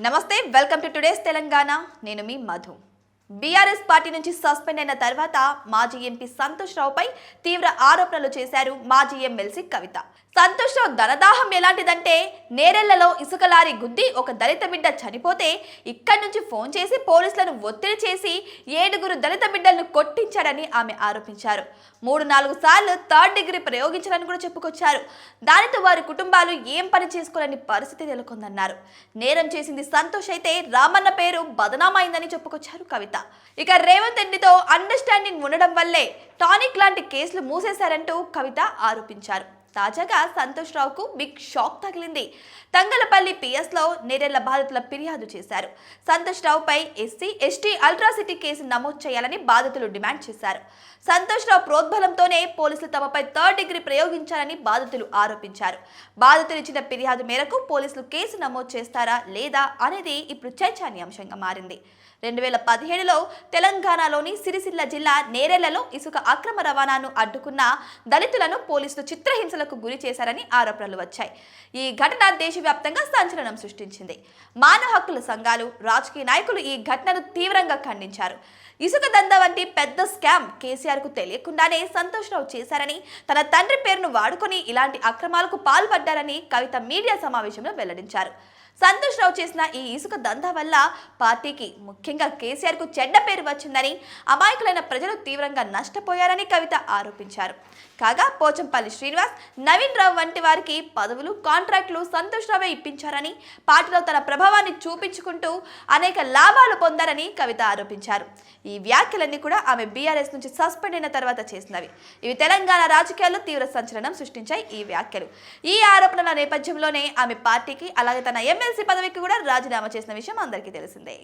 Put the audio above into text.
నమస్తే welcome to today's Telangana నేను మీ Madhu BRS party నుంచి సస్పెండ్ అయిన తర్వాత మాజీ ఎంపీ సంతోష్ రావుపై తీవ్ర ఆరోపణలు చేశారు మాజీ ఎమ్మెల్సీ కవిత. సంతోష్ రావు ధనదాహం ఎలాంటిదంటే నేరెళ్లలో ఇసుక లారీ గుద్ది ఒక దళిత బిడ్డ చనిపోతే ఇక్కడి నుంచి ఫోన్ చేసి పోలీసులను ఒత్తిడి చేసి 7 దళిత బిడ్డలను కొట్టించాడని ఆమె ఆరోపించారు. 3-4 సార్లు థర్డ్ డిగ్రీ ప్రయోగించారని కూడా చెప్పుకొచ్చారు. దానితో వారి కుటుంబాలు ఏం పని చేసుకోలేని పరిస్థితి నెలకొందన్నారు. నేరం చేసింది సంతోష్ అయితే రామన్న పేరు బదనామైందని చెప్పుకొచ్చారు కవిత. ఇక రేవంత్ రెడ్డితో అండర్స్టాండింగ్ ఉండడం వల్లే టానిక్ లాంటి కేసులు మూసేశారంటూ కవిత ఆరోపించారు. తాజాగా సంతోష్ రావుకు బిగ్ షాక్ తగిలింది. తంగలపల్లి పిఎస్ లో నేరెళ్ల బాధితుల ఫిర్యాదు చేశారు. సంతోష్ రావుపై ఎస్సీ ఎస్టీ అల్ట్రాసిటీ కేసు నమోదు చేయాలని బాధితులు డిమాండ్ చేశారు. సంతోష్ రావు ప్రోద్బలంతోనే పోలీసులు తమపై థర్డ్ డిగ్రీ ప్రయోగించారని బాధితులు ఆరోపించారు. బాధితులు ఇచ్చిన ఫిర్యాదు మేరకు పోలీసులు కేసు నమోదు చేస్తారా లేదా అనేది ఇప్పుడు చర్చనీయాంశంగా మారింది. 2017లో తెలంగాణలోని సిరిసిల్ల జిల్లా నేరెళ్లలో ఇసుక అక్రమ రవాణాను అడ్డుకున్న దళితులను పోలీసులు చిత్రహింసలకు గురి చేశారని ఆరోపణలు వచ్చాయి. ఈ ఘటన దేశవ్యాప్తంగా సంచలనం సృష్టించింది. మానవ హక్కుల సంఘాలు, రాజకీయ నాయకులు ఈ ఘటనను తీవ్రంగా ఖండించారు. ఇసుక దందా వంటి పెద్ద స్కామ్ కేసీఆర్కు తెలియకుండానే సంతోష్ రావు చేశారని, తన తండ్రి పేరును వాడుకొని ఇలాంటి అక్రమాలకు పాల్పడ్డారని కవిత మీడియా సమావేశంలో వెల్లడించారు. సంతోష్ రావు చేసిన ఈ ఇసుక దందా వల్ల పార్టీకి, ముఖ్యంగా కేసీఆర్కు చెడ్డ పేరు వచ్చిందని, అమాయకులైన ప్రజలు తీవ్రంగా నష్టపోయారని కవిత ఆరోపించారు. కాగా పోచంపల్లి శ్రీనివాస్, నవీన్ రావు వంటి వారికి పదవులు, కాంట్రాక్టులు సంతోష్ రావే ఇప్పించారని, పార్టీలో తన ప్రభావాన్ని చూపించుకుంటూ అనేక లాభాలు పొందారని కవిత ఆరోపించారు. ఈ వ్యాఖ్యలన్నీ కూడా ఆమె బీఆర్ఎస్ నుంచి సస్పెండ్ అయిన తర్వాత చేసినవి. ఇవి తెలంగాణ రాజకీయాల్లో తీవ్ర సంచలనం సృష్టించాయి. ఈ వ్యాఖ్యలు, ఈ ఆరోపణల నేపథ్యంలోనే ఆమె పార్టీకి, అలాగే తన ఎమ్మెల్సీ పదవికి కూడా రాజీనామా చేసిన విషయం అందరికీ తెలిసిందే.